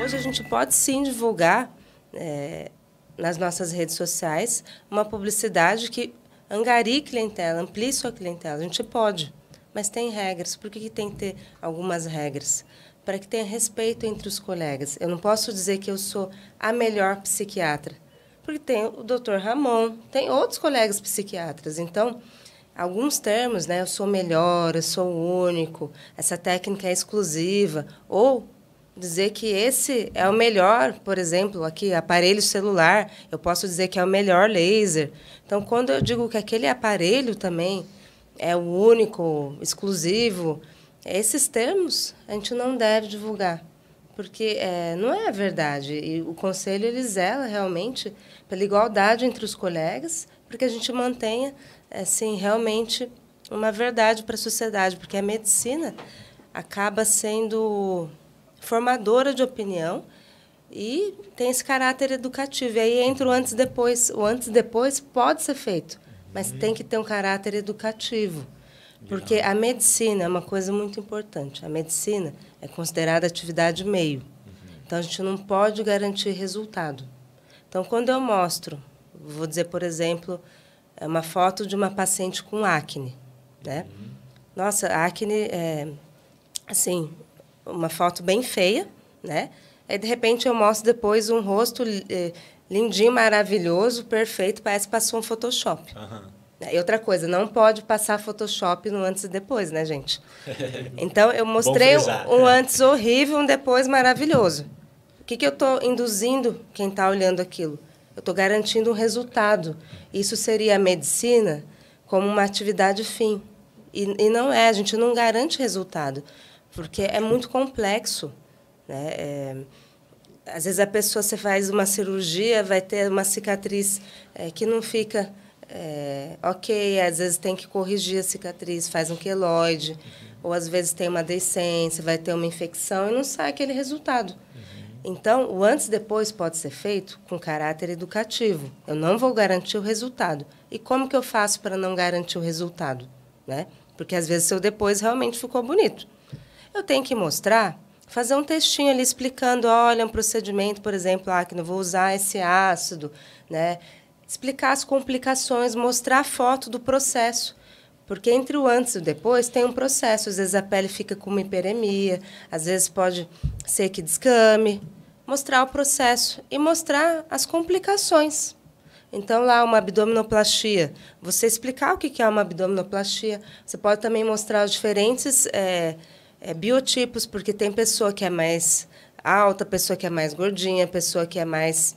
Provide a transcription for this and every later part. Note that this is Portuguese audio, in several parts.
Hoje a gente pode sim divulgar nas nossas redes sociais uma publicidade que angarie clientela, amplie sua clientela. A gente pode, mas tem regras. Por que tem que ter algumas regras? Para que tenha respeito entre os colegas. Eu não posso dizer que eu sou a melhor psiquiatra, porque tem o Dr. Ramon, tem outros colegas psiquiatras. Então, alguns termos, né? Eu sou melhor, eu sou o único, essa técnica é exclusiva, ou dizer que esse é o melhor, por exemplo, aqui, aparelho celular, eu posso dizer que é o melhor laser. Então, quando eu digo que aquele aparelho também é o único, exclusivo, esses termos a gente não deve divulgar, porque não é a verdade. E o Conselho ele zela realmente pela igualdade entre os colegas, para que a gente mantenha assim, realmente uma verdade para a sociedade, porque a medicina acaba sendo formadora de opinião e tem esse caráter educativo. E aí entra o antes e depois. O antes e depois pode ser feito, mas tem que ter um caráter educativo. Porque a medicina é uma coisa muito importante. A medicina é considerada atividade meio. Então, a gente não pode garantir resultado. Então, quando eu mostro, vou dizer, por exemplo, uma foto de uma paciente com acne, né? Nossa, acne é, assim, uma foto bem feia, né? Aí, de repente, eu mostro depois um rosto lindinho, maravilhoso, perfeito, parece que passou um Photoshop. E outra coisa, não pode passar Photoshop no antes e depois, né, gente? Então, eu mostrei um antes horrível, um depois maravilhoso. O que eu estou induzindo quem está olhando aquilo? Eu estou garantindo um resultado. Isso seria a medicina como uma atividade fim. E não é, a gente não garante resultado, porque é muito complexo, né? Às vezes a pessoa, você faz uma cirurgia, vai ter uma cicatriz que não fica ok, às vezes tem que corrigir a cicatriz, faz um queloide, ou às vezes tem uma deiscência, vai ter uma infecção e não sai aquele resultado. Então, o antes e depois pode ser feito com caráter educativo. Eu não vou garantir o resultado. E como que eu faço para não garantir o resultado? Né? Porque, às vezes, seu depois realmente ficou bonito. Eu tenho que mostrar, fazer um textinho ali explicando, olha, um procedimento, por exemplo, que não vou usar esse ácido, né? Explicar as complicações, mostrar a foto do processo. Porque entre o antes e o depois tem um processo. Às vezes a pele fica com uma hiperemia, às vezes pode ser que descame. Mostrar o processo e mostrar as complicações. Então, lá, uma abdominoplastia. Você explicar o que é uma abdominoplastia. Você pode também mostrar os diferentes biotipos, porque tem pessoa que é mais alta, pessoa que é mais gordinha, pessoa que é mais...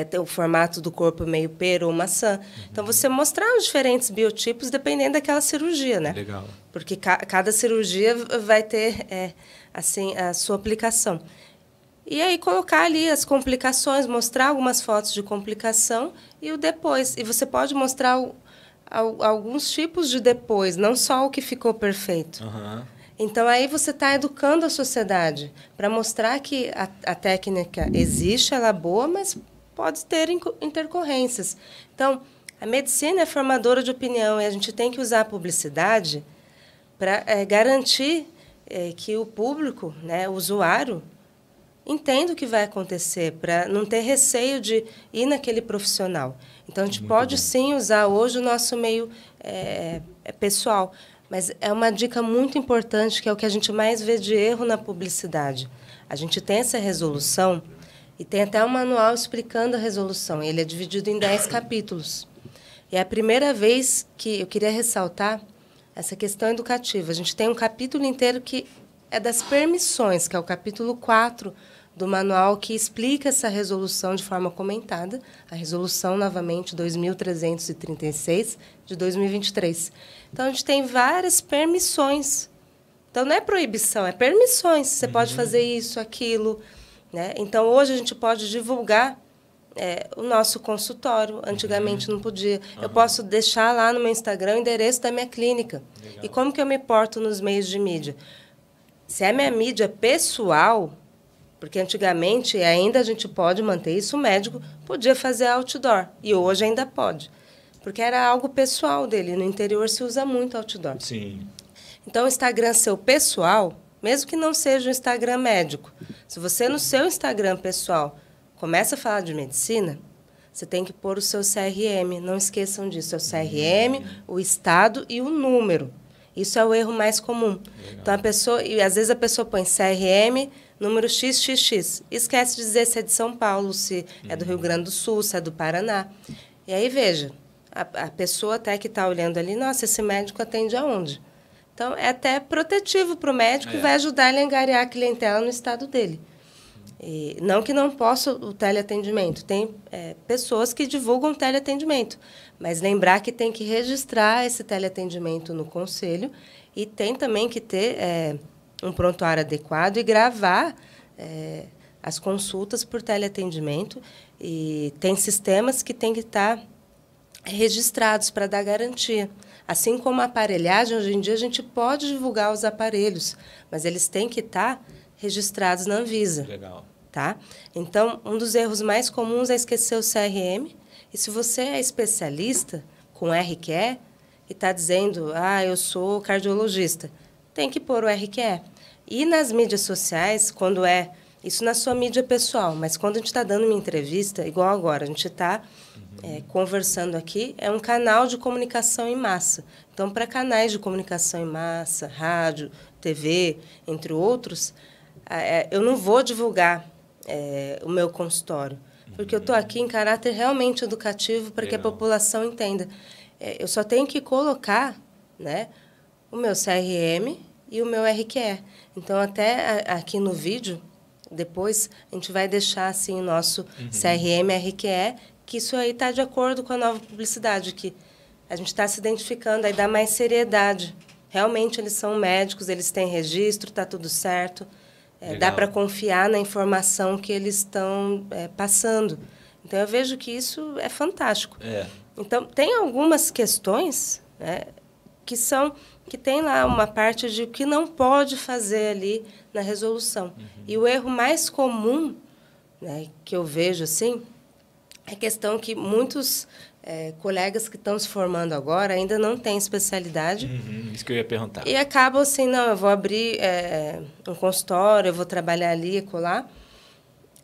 tem o formato do corpo meio pera ou maçã. Então, você mostrar os diferentes biotipos dependendo daquela cirurgia, né? Legal. Porque cada cirurgia vai ter assim, a sua aplicação. E aí colocar ali as complicações, mostrar algumas fotos de complicação e o depois. E você pode mostrar alguns tipos de depois, não só o que ficou perfeito. Então, aí você está educando a sociedade para mostrar que a técnica existe, ela é boa, mas pode ter intercorrências. Então, a medicina é formadora de opinião e a gente tem que usar a publicidade para garantir que o público, né, o usuário, entenda o que vai acontecer, para não ter receio de ir naquele profissional. Então, a gente pode, sim, usar hoje o nosso meio pessoal, mas é uma dica muito importante, que é o que a gente mais vê de erro na publicidade. A gente tem essa resolução e tem até um manual explicando a resolução. Ele é dividido em 10 capítulos. E é a primeira vez que eu queria ressaltar essa questão educativa. A gente tem um capítulo inteiro que é das permissões, que é o capítulo 4 do manual, que explica essa resolução de forma comentada, a resolução, novamente, 2.336, de 2023. Então, a gente tem várias permissões. Então, não é proibição, é permissões. Você pode fazer isso, aquilo. Né? Então, hoje, a gente pode divulgar o nosso consultório. Antigamente, não podia. Eu posso deixar lá no meu Instagram o endereço da minha clínica. Legal. E como que eu me porto nos meios de mídia? Se é minha mídia pessoal... Porque antigamente, ainda a gente pode manter isso, o médico podia fazer outdoor, e hoje ainda pode. Porque era algo pessoal dele, no interior se usa muito outdoor. Sim. Então, o Instagram seu pessoal, mesmo que não seja um Instagram médico. Se você, no seu Instagram pessoal, começa a falar de medicina, você tem que pôr o seu CRM. Não esqueçam disso. É o CRM, o estado e o número. Isso é o erro mais comum. Legal. Então, a pessoa... E, às vezes, a pessoa põe CRM, número XXX. Esquece de dizer se é de São Paulo, se é do Rio Grande do Sul, se é do Paraná. E aí, veja, a pessoa até que está olhando ali, nossa, esse médico atende aonde? Então, é até protetivo para o médico e vai ajudar ele a angariar a clientela no estado dele. E não que não possa o teleatendimento. Tem pessoas que divulgam teleatendimento, mas lembrar que tem que registrar esse teleatendimento no conselho e tem também que ter um prontuário adequado e gravar as consultas por teleatendimento. E tem sistemas que têm que estar registrados para dar garantia. Assim como a aparelhagem, hoje em dia a gente pode divulgar os aparelhos, mas eles têm que estar registrados na Anvisa. Legal. Tá? Então, um dos erros mais comuns é esquecer o CRM. E se você é especialista com RQE e está dizendo, eu sou cardiologista, tem que pôr o RQE. E nas mídias sociais, quando isso na sua mídia pessoal, mas quando a gente está dando uma entrevista, igual agora, a gente está conversando aqui, é um canal de comunicação em massa. Então, para canais de comunicação em massa, rádio, TV, entre outros, eu não vou divulgar o meu consultório, porque eu estou aqui em caráter realmente educativo para que a população entenda. Eu só tenho que colocar, né, o meu CRM e o meu RQE. Então, até aqui no vídeo, depois a gente vai deixar assim, o nosso CRM, RQE, que isso aí está de acordo com a nova publicidade, que a gente está se identificando, aí dá mais seriedade. Realmente, eles são médicos, eles têm registro, está tudo certo. Dá para confiar na informação que eles estão passando. Então, eu vejo que isso é fantástico. Então, tem algumas questões, né, que tem lá uma parte de o que não pode fazer ali na resolução. E o erro mais comum, né, que eu vejo assim, é a questão que muitos colegas que estão se formando agora ainda não têm especialidade. Isso que eu ia perguntar. E acabam assim, não, eu vou abrir um consultório, eu vou trabalhar ali e colar.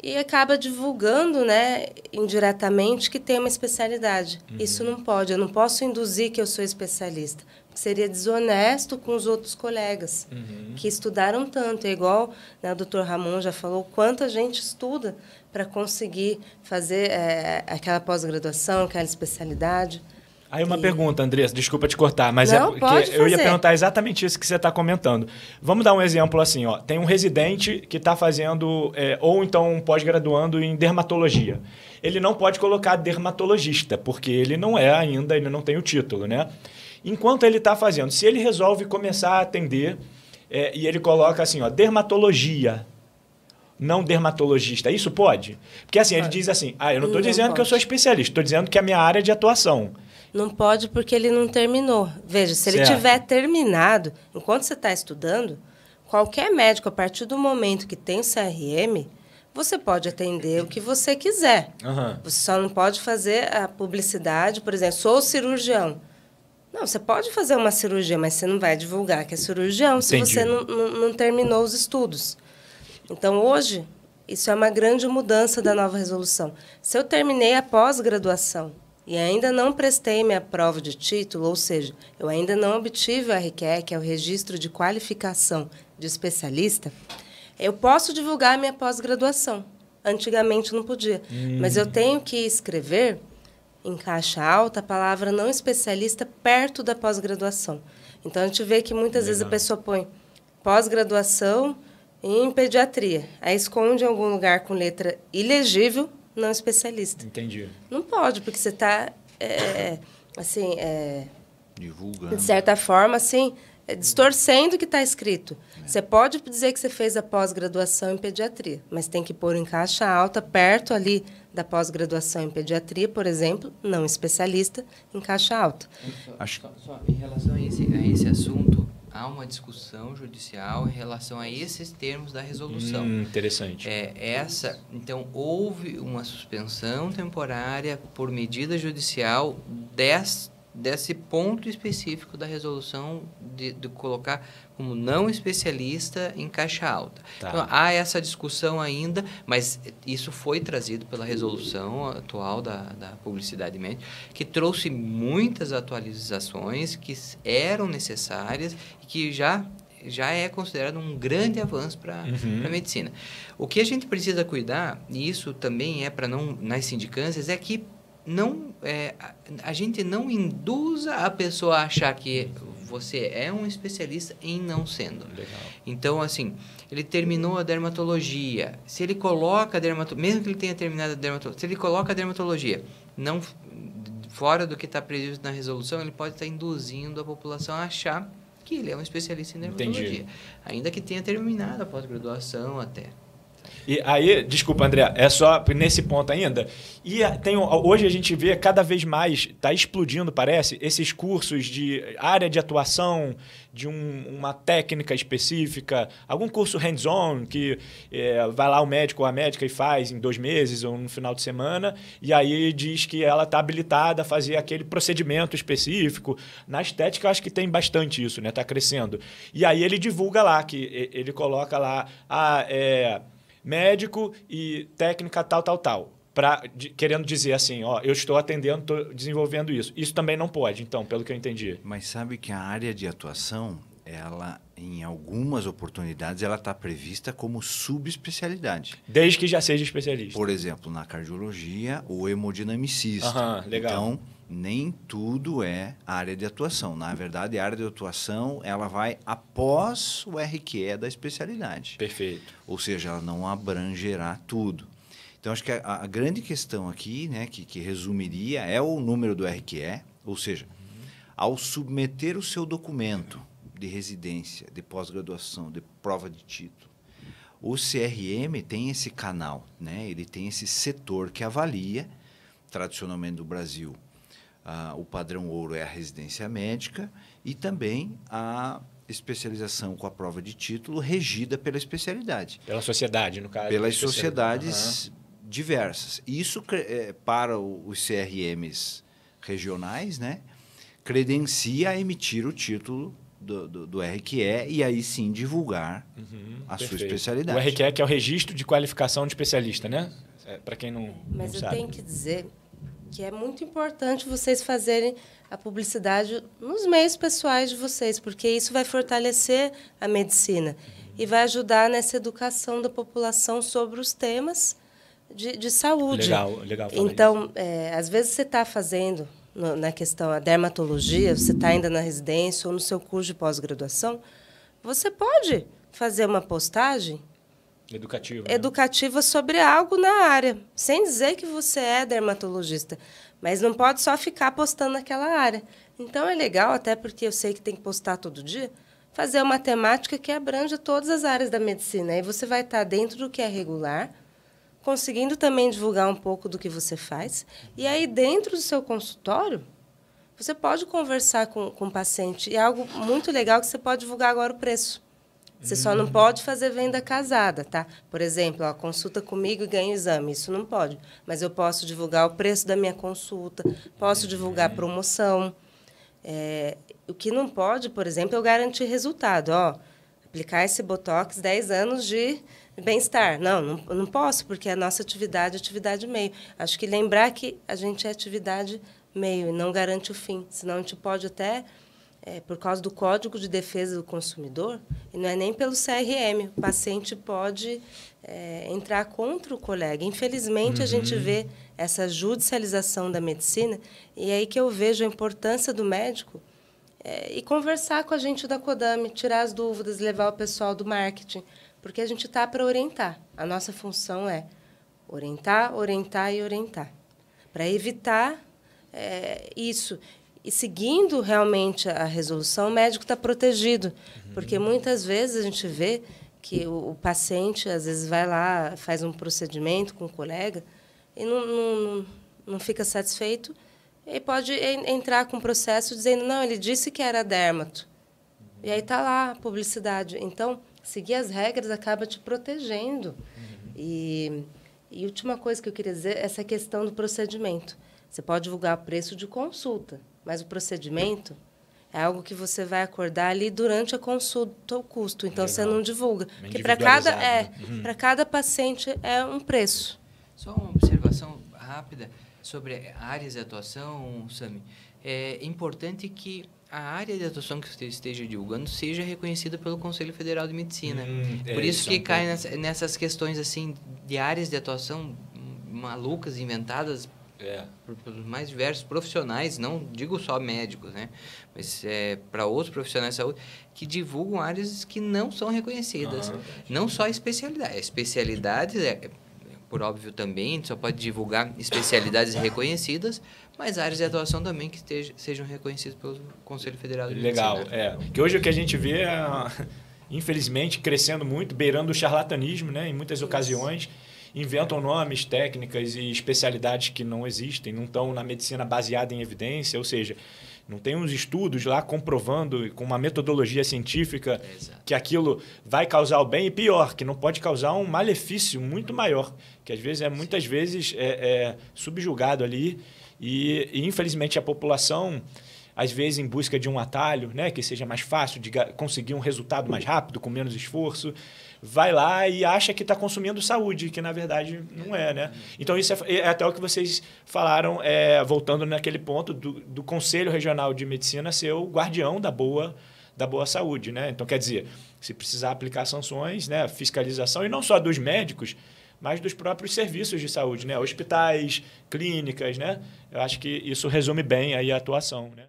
E acaba divulgando, né, indiretamente que tem uma especialidade. Isso não pode, eu não posso induzir que eu sou especialista. Seria desonesto com os outros colegas que estudaram tanto. É igual, né, o doutor Ramon já falou, quanta gente estuda para conseguir fazer aquela pós-graduação, aquela especialidade. Aí uma pergunta, Andressa, desculpa te cortar, mas não, pode eu ia perguntar exatamente isso que você está comentando. Vamos dar um exemplo assim, ó. Tem um residente que está fazendo, ou então pós-graduando em dermatologia. Ele não pode colocar dermatologista, porque ele não é ainda, ele não tem o título, né? Enquanto ele está fazendo, se ele resolve começar a atender e ele coloca assim, ó, dermatologia, não dermatologista, isso pode? Porque assim, ele diz assim, eu não estou dizendo que eu sou especialista, estou dizendo que é a minha área de atuação. Não pode porque ele não terminou. Veja, se ele tiver terminado, enquanto você está estudando, qualquer médico, a partir do momento que tem o CRM, você pode atender o que você quiser. Você só não pode fazer a publicidade, por exemplo, sou cirurgião. Não, você pode fazer uma cirurgia, mas você não vai divulgar que é cirurgião se você não terminou os estudos. Então, hoje, isso é uma grande mudança da nova resolução. Se eu terminei a pós-graduação e ainda não prestei minha prova de título, ou seja, eu ainda não obtive o RQE, que é o Registro de Qualificação de Especialista, eu posso divulgar a minha pós-graduação. Antigamente não podia. Mas eu tenho que escrever em caixa alta a palavra não especialista perto da pós-graduação. Então, a gente vê que muitas vezes a pessoa põe pós-graduação em pediatria. Aí esconde em algum lugar com letra ilegível, não especialista. Entendi. Não pode, porque você está, divulgando. de certa forma, assim, distorcendo o que está escrito. Você pode dizer que você fez a pós-graduação em pediatria, mas tem que pôr em caixa alta, perto ali da pós-graduação em pediatria, por exemplo, não especialista, em caixa alta. Só em relação a esse assunto, há uma discussão judicial em relação a esses termos da resolução. Interessante. Então, houve uma suspensão temporária por medida judicial desse ponto específico da resolução de colocar como não especialista em caixa alta. Tá. Então, há essa discussão ainda, mas isso foi trazido pela resolução atual da publicidade médica, que trouxe muitas atualizações que eram necessárias e que já é considerado um grande avanço para a medicina. O que a gente precisa cuidar, e isso também é para não nas sindicâncias, é que a gente não induza a pessoa a achar que você é um especialista em não sendo. Legal. Então, assim, ele terminou a dermatologia. Se ele coloca a dermatologia, mesmo que ele tenha terminado a dermatologia, se ele coloca a dermatologia não fora do que está previsto na resolução, ele pode estar induzindo a população a achar que ele é um especialista em dermatologia. Entendi. Ainda que tenha terminado a pós-graduação até. E aí, desculpa, André, é só nesse ponto ainda. E hoje a gente vê cada vez mais, está explodindo, parece, esses cursos de área de atuação, de uma técnica específica, algum curso hands-on que vai lá o médico ou a médica e faz em 2 meses ou no final de semana, e aí diz que ela está habilitada a fazer aquele procedimento específico. Na estética, eu acho que tem bastante isso, né? Está crescendo. E aí ele divulga lá, que ele coloca lá médico e técnica tal, querendo dizer assim, ó, eu estou atendendo, estou desenvolvendo isso. Isso também não pode, então, pelo que eu entendi. Mas sabe que a área de atuação, ela, em algumas oportunidades, ela está prevista como subespecialidade. Desde que já seja especialista. Por exemplo, na cardiologia, o hemodinamicista. Legal. Então, nem tudo é área de atuação. Na verdade, a área de atuação ela vai após o RQE da especialidade. Perfeito. Ou seja, ela não abrangerá tudo. Então, acho que a grande questão aqui, né, que resumiria, é o número do RQE, ou seja, ao submeter o seu documento de residência, de pós-graduação, de prova de título, o CRM tem esse canal, né, ele tem esse setor que avalia, tradicionalmente no Brasil, o padrão ouro é a residência médica e também a especialização com a prova de título regida pela especialidade. Pela sociedade, no caso. Pelas sociedades diversas. Isso, para os CRMs regionais, né, credencia a emitir o título do RQE e aí sim divulgar a sua especialidade. O RQE que é o Registro de Qualificação de Especialista, né? Para quem não Mas não eu sabe. tenho que dizer que é muito importante vocês fazerem a publicidade nos meios pessoais de vocês, porque isso vai fortalecer a medicina e vai ajudar nessa educação da população sobre os temas de saúde. Legal falar então, às vezes você está fazendo, na questão da dermatologia, você está ainda na residência ou no seu curso de pós-graduação, você pode fazer uma postagem educativa sobre algo na área, sem dizer que você é dermatologista, mas não pode só ficar postando naquela área. Então, é legal, até porque eu sei que tem que postar todo dia, fazer uma temática que abranja todas as áreas da medicina. Aí você vai estar dentro do que é regular, conseguindo também divulgar um pouco do que você faz, e aí dentro do seu consultório, você pode conversar com o paciente, e é algo muito legal que você pode divulgar agora o preço. Você só não pode fazer venda casada, tá? Por exemplo, consulta comigo e ganha exame. Isso não pode. Mas eu posso divulgar o preço da minha consulta, posso divulgar promoção. O que não pode, por exemplo, é eu garantir resultado. Aplicar esse Botox 10 anos de bem-estar. Não posso, porque a nossa atividade é atividade meio. Acho que lembrar que a gente é atividade meio e não garante o fim. Senão a gente pode até... por causa do Código de Defesa do Consumidor, e não é nem pelo CRM, o paciente pode entrar contra o colega. Infelizmente, a gente vê essa judicialização da medicina, e é aí que eu vejo a importância do médico e conversar com a gente da Codami, tirar as dúvidas, levar o pessoal do marketing, porque a gente está para orientar. A nossa função é orientar, orientar e orientar, para evitar isso. E seguindo realmente a resolução, o médico está protegido, porque muitas vezes a gente vê que o paciente, às vezes, vai lá, faz um procedimento com o colega e não fica satisfeito e pode entrar com um processo dizendo, não, ele disse que era dermato. E aí está lá a publicidade. Então, seguir as regras acaba te protegendo. E última coisa que eu queria dizer, essa questão do procedimento. Você pode divulgar o preço de consulta, Mas o procedimento é algo que você vai acordar ali durante a consulta, o custo. Então, você não divulga. Porque para cada paciente é um preço. Só uma observação rápida sobre áreas de atuação, Sami. É importante que a área de atuação que você esteja divulgando seja reconhecida pelo Conselho Federal de Medicina. Por isso que cai nessas questões assim de áreas de atuação malucas, inventadas pelos mais diversos profissionais, não digo só médicos, né? Mas para outros profissionais de saúde que divulgam áreas que não são reconhecidas. Não só especialidades. Especialidades, por óbvio também, a gente só pode divulgar especialidades reconhecidas, mas áreas de atuação também que sejam reconhecidas pelo Conselho Federal de Medicina. Legal, que hoje o que a gente vê é, infelizmente, crescendo muito, beirando o charlatanismo, né? Em muitas ocasiões, inventam nomes, técnicas e especialidades que não existem, não estão na medicina baseada em evidência, ou seja, não tem uns estudos lá comprovando com uma metodologia científica que aquilo vai causar o bem, e pior, que não pode causar um malefício muito maior, que às vezes muitas vezes é subjugado ali. E, infelizmente, a população, às vezes, em busca de um atalho, né, que seja mais fácil de conseguir um resultado mais rápido, com menos esforço, vai lá e acha que está consumindo saúde, que, na verdade, não é, né? Então, isso é até o que vocês falaram, voltando naquele ponto do Conselho Regional de Medicina ser o guardião da boa saúde, né? Então, quer dizer, se precisar aplicar sanções, né, fiscalização, e não só dos médicos, mas dos próprios serviços de saúde, né? Hospitais, clínicas, né? Eu acho que isso resume bem aí a atuação, né?